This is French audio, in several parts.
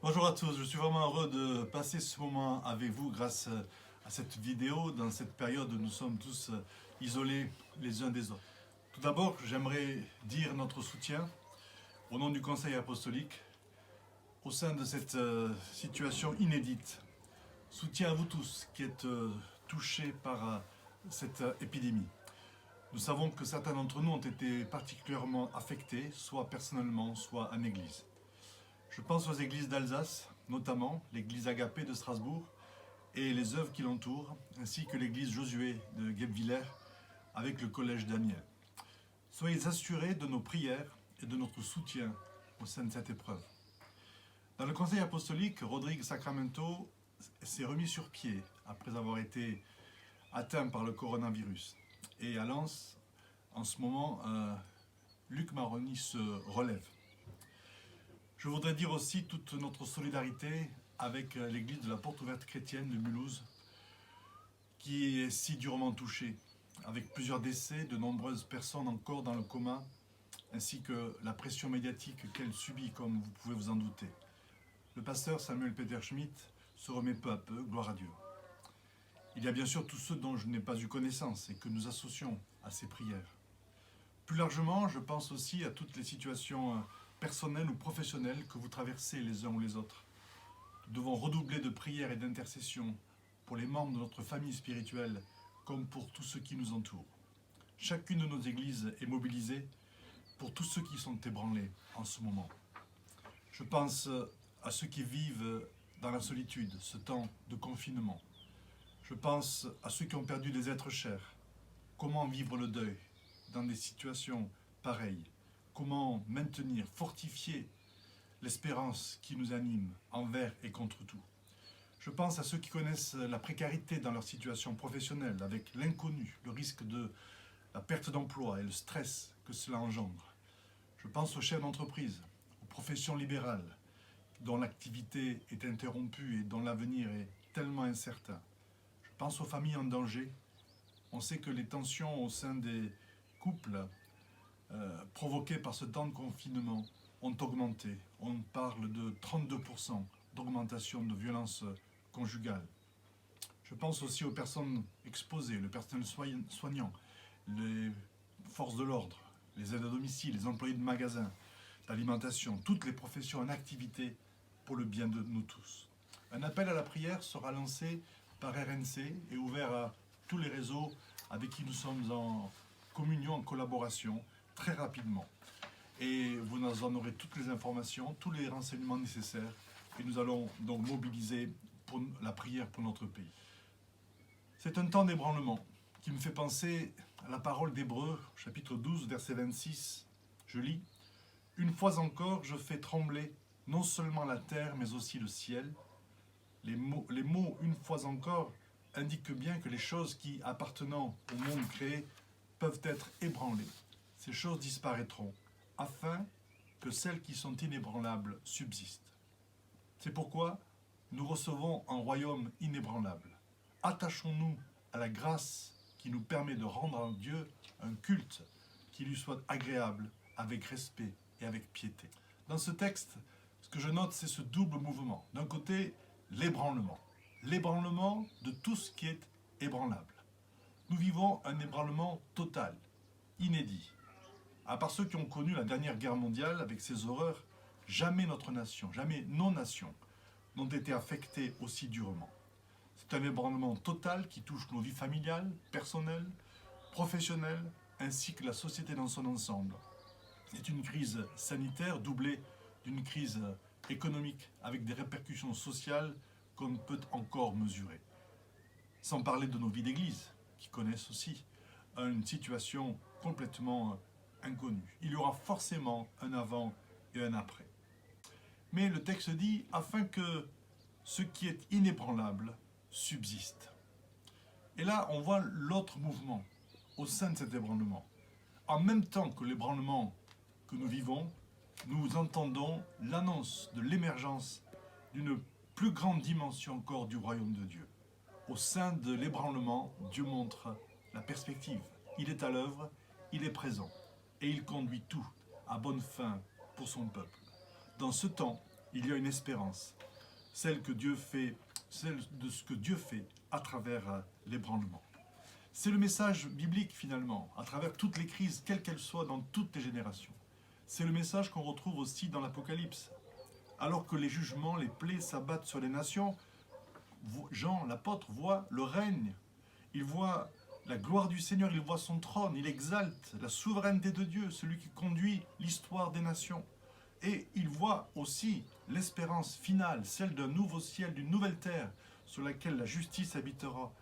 Bonjour à tous, je suis vraiment heureux de passer ce moment avec vous grâce à cette vidéo dans cette période où nous sommes tous isolés les uns des autres. Tout d'abord, j'aimerais dire notre soutien au nom du Conseil apostolique au sein de cette situation inédite. Soutien à vous tous qui êtes touchés par cette épidémie. Nous savons que certains d'entre nous ont été particulièrement affectés, soit personnellement, soit en Église. Je pense aux églises d'Alsace, notamment l'église Agapé de Strasbourg et les œuvres qui l'entourent, ainsi que l'église Josué de Guebwiller avec le collège Daniel. Soyez assurés de nos prières et de notre soutien au sein de cette épreuve. Dans le Conseil apostolique, Rodrigue Sacramento s'est remis sur pied après avoir été atteint par le coronavirus. Et à Lens, en ce moment, Luc Maroni se relève. Je voudrais dire aussi toute notre solidarité avec l'église de la Porte Ouverte Chrétienne de Mulhouse, qui est si durement touchée, avec plusieurs décès, de nombreuses personnes encore dans le coma, ainsi que la pression médiatique qu'elle subit, comme vous pouvez vous en douter. Le pasteur Samuel Peter Schmidt se remet peu à peu, gloire à Dieu. Il y a bien sûr tous ceux dont je n'ai pas eu connaissance et que nous associons à ces prières. Plus largement, je pense aussi à toutes les situations personnelles ou professionnelles que vous traversez les uns ou les autres. Nous devons redoubler de prières et d'intercessions pour les membres de notre famille spirituelle comme pour tous ceux qui nous entourent. Chacune de nos églises est mobilisée pour tous ceux qui sont ébranlés en ce moment. Je pense à ceux qui vivent dans la solitude, ce temps de confinement. Je pense à ceux qui ont perdu des êtres chers. Comment vivre le deuil dans des situations pareilles? Comment maintenir, fortifier l'espérance qui nous anime envers et contre tout? Je pense à ceux qui connaissent la précarité dans leur situation professionnelle, avec l'inconnu, le risque de la perte d'emploi et le stress que cela engendre. Je pense aux chefs d'entreprise, aux professions libérales, dont l'activité est interrompue et dont l'avenir est tellement incertain. Je pense aux familles en danger. On sait que les tensions au sein des couples provoquées par ce temps de confinement ont augmenté. On parle de 32% d'augmentation de violences conjugales. Je pense aussi aux personnes exposées, le personnel soignant, les forces de l'ordre, les aides à domicile, les employés de magasins, l'alimentation, toutes les professions en activité pour le bien de nous tous. Un appel à la prière sera lancé par RNC et ouvert à tous les réseaux avec qui nous sommes en communion, en collaboration, très rapidement. Et vous en aurez toutes les informations, tous les renseignements nécessaires, et nous allons donc mobiliser pour la prière pour notre pays. C'est un temps d'ébranlement qui me fait penser à la parole d'Hébreux, chapitre 12, verset 26. Je lis « Une fois encore, je fais trembler non seulement la terre, mais aussi le ciel. » Les mots « une fois encore » indiquent bien que les choses qui, appartenant au monde créé, peuvent être ébranlées. Ces choses disparaîtront, afin que celles qui sont inébranlables subsistent. C'est pourquoi nous recevons un royaume inébranlable. Attachons-nous à la grâce qui nous permet de rendre à Dieu un culte qui lui soit agréable, avec respect et avec piété. Dans ce texte, ce que je note, c'est ce double mouvement. D'un côté, l'ébranlement. L'ébranlement de tout ce qui est ébranlable. Nous vivons un ébranlement total, inédit. À part ceux qui ont connu la dernière guerre mondiale avec ses horreurs, jamais notre nation, jamais nos nations n'ont été affectées aussi durement. C'est un ébranlement total qui touche nos vies familiales, personnelles, professionnelles, ainsi que la société dans son ensemble. C'est une crise sanitaire doublée d'une crise économique avec des répercussions sociales qu'on ne peut encore mesurer. Sans parler de nos vies d'église, qui connaissent aussi une situation complètement inconnue. Il y aura forcément un avant et un après. Mais le texte dit « afin que ce qui est inébranlable subsiste ». Et là, on voit l'autre mouvement au sein de cet ébranlement. En même temps que l'ébranlement que nous vivons, nous entendons l'annonce de l'émergence d'une plus grande dimension encore du royaume de Dieu. Au sein de l'ébranlement, Dieu montre la perspective. Il est à l'œuvre, il est présent, et il conduit tout à bonne fin pour son peuple. Dans ce temps, il y a une espérance, celle de ce que Dieu fait à travers l'ébranlement. C'est le message biblique finalement, à travers toutes les crises, quelles qu'elles soient, dans toutes les générations. C'est le message qu'on retrouve aussi dans l'Apocalypse. Alors que les jugements, les plaies s'abattent sur les nations, Jean, l'apôtre, voit le règne. Il voit la gloire du Seigneur, il voit son trône, il exalte la souveraineté de Dieu, celui qui conduit l'histoire des nations. Et il voit aussi l'espérance finale, celle d'un nouveau ciel, d'une nouvelle terre, sur laquelle la justice habitera.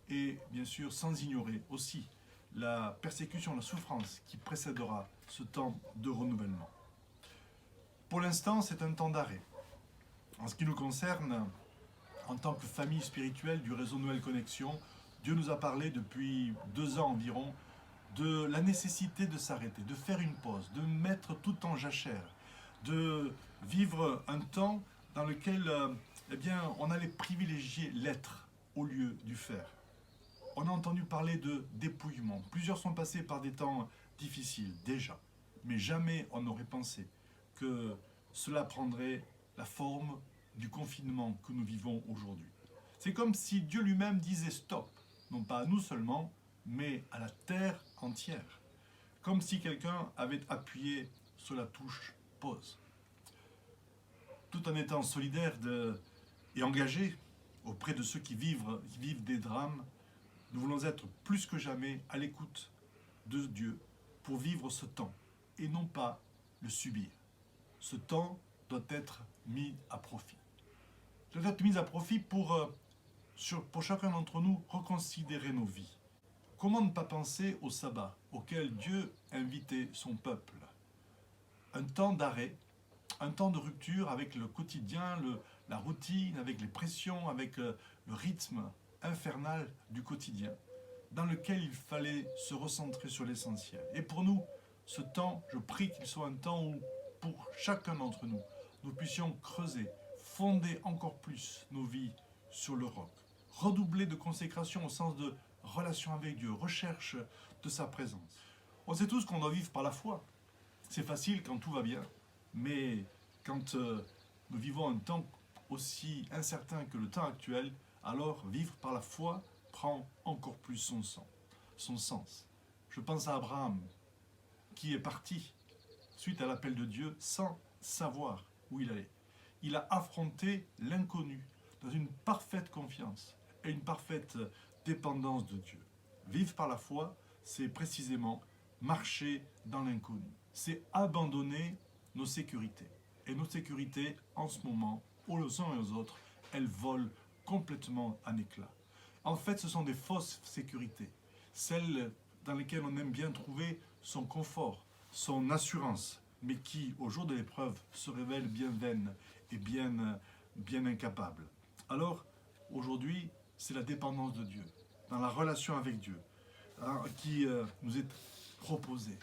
Et bien sûr, sans ignorer aussi la persécution, la souffrance qui précédera ce temps de renouvellement. Pour l'instant, c'est un temps d'arrêt. En ce qui nous concerne, en tant que famille spirituelle du réseau Nouvelle Connexion, Dieu nous a parlé depuis 2 ans environ de la nécessité de s'arrêter, de faire une pause, de mettre tout en jachère, de vivre un temps dans lequel on allait privilégier l'être au lieu du faire. On a entendu parler de dépouillement. Plusieurs sont passés par des temps difficiles déjà, mais jamais on n'aurait pensé que cela prendrait la forme du confinement que nous vivons aujourd'hui. C'est comme si Dieu lui-même disait stop, non pas à nous seulement, mais à la terre entière. Comme si quelqu'un avait appuyé sur la touche pause. Tout en étant solidaire et engagé auprès de ceux qui vivent des drames, nous voulons être plus que jamais à l'écoute de Dieu pour vivre ce temps et non pas le subir. Ce temps doit être mis à profit. Doit être mis à profit pour chacun d'entre nous reconsidérer nos vies. Comment ne pas penser au sabbat auquel Dieu invitait son peuple? Un temps d'arrêt, un temps de rupture avec le quotidien, la routine, avec les pressions, avec le rythme infernal du quotidien, dans lequel il fallait se recentrer sur l'essentiel. Et pour nous, ce temps, je prie qu'il soit un temps où, pour chacun d'entre nous, nous puissions creuser, fonder encore plus nos vies sur le roc, redoubler de consécration au sens de relation avec Dieu, recherche de sa présence. On sait tous qu'on doit vivre par la foi. C'est facile quand tout va bien, mais quand nous vivons un temps aussi incertain que le temps actuel, alors vivre par la foi prend encore plus son sens. Je pense à Abraham, qui est parti suite à l'appel de Dieu sans savoir où il allait. Il a affronté l'inconnu dans une parfaite confiance et une parfaite dépendance de Dieu. Vivre par la foi, c'est précisément marcher dans l'inconnu. C'est abandonner nos sécurités. Et nos sécurités, en ce moment, aux uns et aux autres, elles volent complètement en éclats. En fait, ce sont des fausses sécurités, celles dans lesquelles on aime bien trouver son confort, son assurance, mais qui, au jour de l'épreuve, se révèlent bien vaines et bien incapables. Alors, aujourd'hui, c'est la dépendance de Dieu, dans la relation avec Dieu, qui nous est proposée.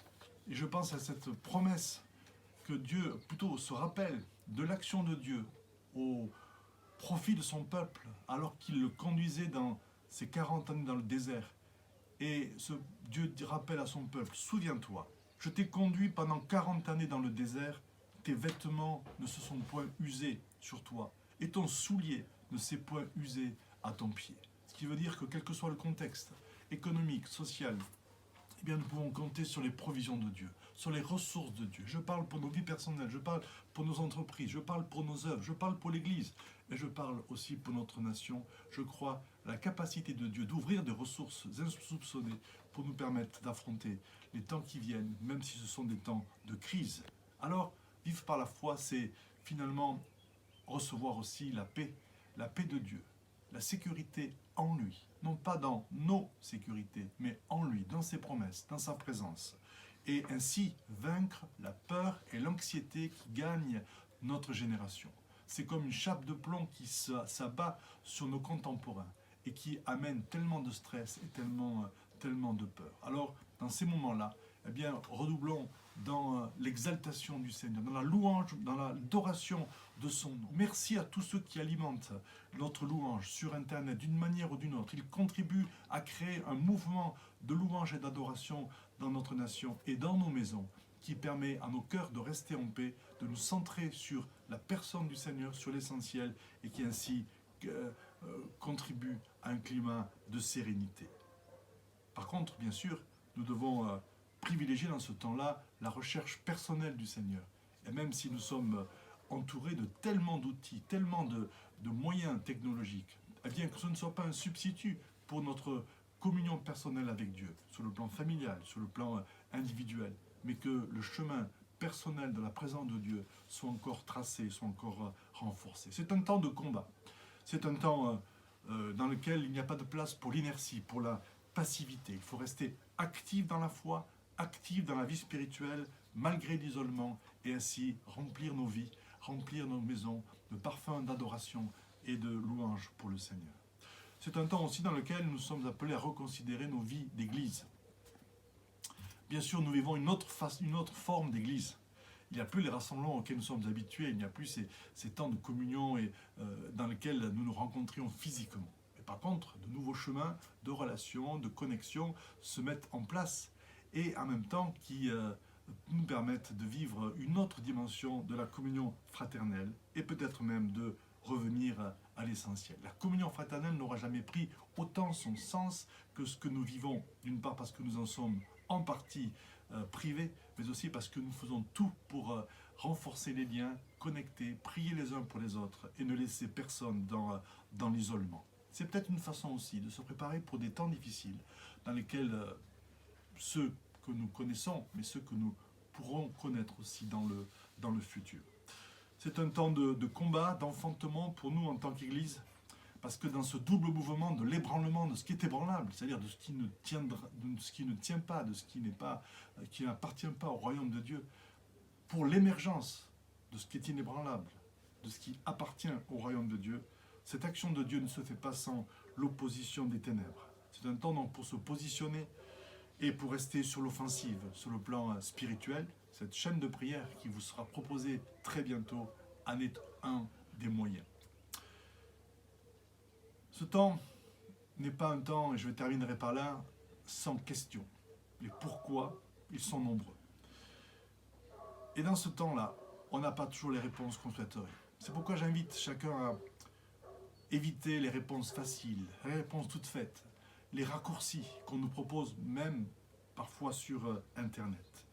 Et je pense à cette promesse que Dieu, plutôt, se rappelle de l'action de Dieu au profit de son peuple, alors qu'il le conduisait dans ces 40 années dans le désert. Et Dieu rappelle à son peuple, souviens-toi, je t'ai conduit pendant 40 années dans le désert, tes vêtements ne se sont point usés sur toi, et ton soulier ne s'est point usé à ton pied. Ce qui veut dire que quel que soit le contexte économique, social, eh bien nous pouvons compter sur les provisions de Dieu, sur les ressources de Dieu. Je parle pour nos vies personnelles, je parle pour nos entreprises, je parle pour nos œuvres, je parle pour l'Église, et je parle aussi pour notre nation. Je crois à la capacité de Dieu d'ouvrir des ressources insoupçonnées pour nous permettre d'affronter les temps qui viennent, même si ce sont des temps de crise. Alors, vivre par la foi, c'est finalement recevoir aussi la paix de Dieu, la sécurité en lui, non pas dans nos sécurités, mais en lui, dans ses promesses, dans sa présence. Et ainsi vaincre la peur et l'anxiété qui gagnent notre génération. C'est comme une chape de plomb qui s'abat sur nos contemporains et qui amène tellement de stress et tellement de peur. Alors, dans ces moments-là, eh bien, redoublons dans l'exaltation du Seigneur, dans la louange, dans l'adoration de son nom. Merci à tous ceux qui alimentent notre louange sur Internet d'une manière ou d'une autre. Ils contribuent à créer un mouvement de louange et d'adoration dans notre nation et dans nos maisons qui permet à nos cœurs de rester en paix, de nous centrer sur la personne du Seigneur, sur l'essentiel, et qui ainsi contribue à un climat de sérénité. Par contre, bien sûr, nous devons privilégier dans ce temps-là la recherche personnelle du Seigneur. Et même si nous sommes entourés de tellement d'outils, tellement de moyens technologiques, eh bien que ce ne soit pas un substitut pour notre communion personnelle avec Dieu, sur le plan familial, sur le plan individuel, mais que le chemin personnel de la présence de Dieu soit encore tracé, soit encore renforcé. C'est un temps de combat. C'est un temps dans lequel il n'y a pas de place pour l'inertie, pour la passivité. Il faut rester actif dans la foi, actif dans la vie spirituelle, malgré l'isolement, et ainsi remplir nos vies, remplir nos maisons de parfums d'adoration et de louange pour le Seigneur. C'est un temps aussi dans lequel nous sommes appelés à reconsidérer nos vies d'église. Bien sûr, nous vivons une autre forme d'église. Il n'y a plus les rassemblements auxquels nous sommes habitués, il n'y a plus ces temps de communion dans lesquels nous nous rencontrions physiquement. Mais par contre, de nouveaux chemins de relations, de connexion se mettent en place et en même temps qui nous permettent de vivre une autre dimension de la communion fraternelle et peut-être même de revenir à l'essentiel. La communion fraternelle n'aura jamais pris autant son sens que ce que nous vivons, d'une part parce que nous en sommes en partie privés, mais aussi parce que nous faisons tout pour renforcer les liens, connecter, prier les uns pour les autres et ne laisser personne dans l'isolement. C'est peut-être une façon aussi de se préparer pour des temps difficiles dans lesquels ceux que nous connaissons, mais ceux que nous pourrons connaître aussi dans le futur. C'est un temps de combat, d'enfantement pour nous en tant qu'Église, parce que dans ce double mouvement de l'ébranlement de ce qui est ébranlable, c'est-à-dire de ce qui ne tient pas, de ce qui n'appartient pas au royaume de Dieu, pour l'émergence de ce qui est inébranlable, de ce qui appartient au royaume de Dieu, cette action de Dieu ne se fait pas sans l'opposition des ténèbres. C'est un temps donc pour se positionner et pour rester sur l'offensive, sur le plan spirituel. Cette chaîne de prière qui vous sera proposée très bientôt en est un des moyens. Ce temps n'est pas un temps, et je terminerai par là, sans question. Les pourquoi, ils sont nombreux. Et dans ce temps-là, on n'a pas toujours les réponses qu'on souhaiterait. C'est pourquoi j'invite chacun à éviter les réponses faciles, les réponses toutes faites, les raccourcis qu'on nous propose même parfois sur Internet.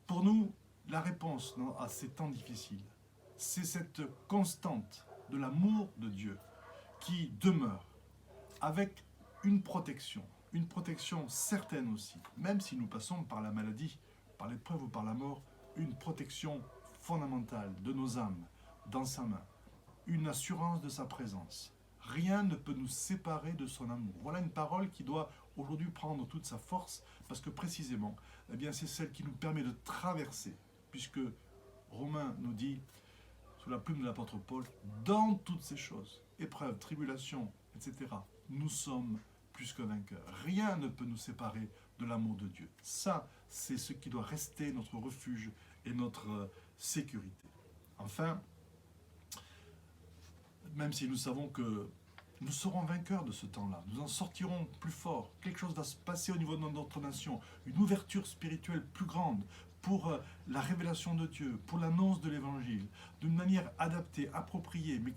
Pour nous, la réponse à ces temps difficiles, c'est cette constante de l'amour de Dieu qui demeure avec une protection certaine aussi, même si nous passons par la maladie, par l'épreuve ou par la mort, une protection fondamentale de nos âmes dans sa main, une assurance de sa présence. Rien ne peut nous séparer de son amour. Voilà une parole qui doit aujourd'hui prendre toute sa force, parce que précisément, eh bien, c'est celle qui nous permet de traverser, puisque Romains nous dit, sous la plume de l'apôtre Paul, dans toutes ces choses, épreuves, tribulations, etc., nous sommes plus que vainqueurs. Rien ne peut nous séparer de l'amour de Dieu. Ça, c'est ce qui doit rester notre refuge et notre sécurité. Enfin, même si nous savons que nous serons vainqueurs de ce temps-là, nous en sortirons plus forts, quelque chose va se passer au niveau de notre nation, une ouverture spirituelle plus grande pour la révélation de Dieu, pour l'annonce de l'Évangile, d'une manière adaptée, appropriée, mais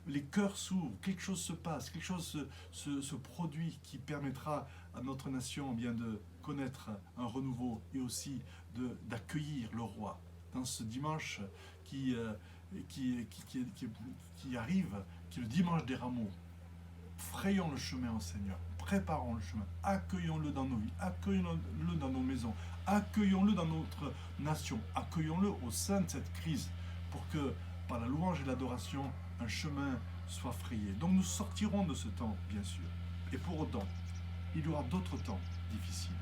les cœurs s'ouvrent, quelque chose se passe, quelque chose se produit qui permettra à notre nation bien de connaître un renouveau et aussi d'accueillir le roi. Dans ce dimanche qui arrive, qui est le dimanche des rameaux, frayons le chemin au Seigneur, préparons le chemin, accueillons-le dans nos vies, accueillons-le dans nos maisons, accueillons-le dans notre nation, accueillons-le au sein de cette crise, pour que, par la louange et l'adoration, un chemin soit frayé. Donc nous sortirons de ce temps, bien sûr. Et pour autant, il y aura d'autres temps difficiles.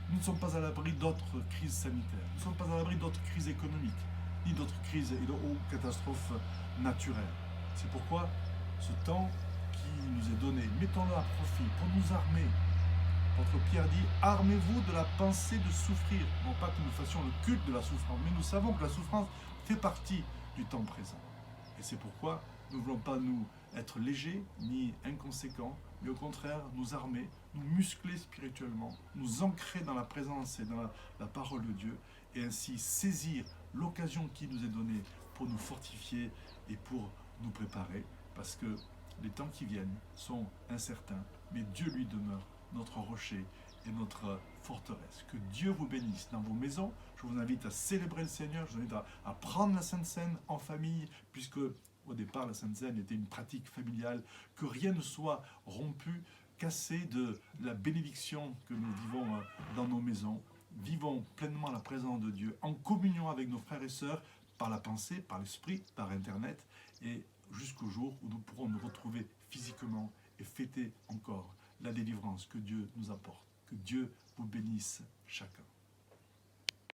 Nous ne sommes pas à l'abri d'autres crises sanitaires, nous ne sommes pas à l'abri d'autres crises économiques, ni d'autres crises ou catastrophes naturelles. C'est pourquoi ce temps qui nous est donné, mettons-le à profit pour nous armer. Votre Pierre dit, armez-vous de la pensée de souffrir. Non pas que nous fassions le culte de la souffrance, mais nous savons que la souffrance fait partie du temps présent. Et c'est pourquoi nous ne voulons pas nous être légers ni inconséquents, mais au contraire nous armer nous muscler spirituellement, nous ancrer dans la présence et dans la parole de Dieu, et ainsi saisir l'occasion qui nous est donnée pour nous fortifier et pour nous préparer, parce que les temps qui viennent sont incertains, mais Dieu lui demeure notre rocher et notre forteresse. Que Dieu vous bénisse dans vos maisons. Je vous invite à célébrer le Seigneur, je vous invite à prendre la Sainte Seine en famille, puisque au départ la Sainte Seine était une pratique familiale, que rien ne soit rompu, cassé de la bénédiction que nous vivons dans nos maisons. Vivons pleinement la présence de Dieu, en communion avec nos frères et sœurs, par la pensée, par l'esprit, par Internet, et jusqu'au jour où nous pourrons nous retrouver physiquement et fêter encore la délivrance que Dieu nous apporte. Que Dieu vous bénisse chacun.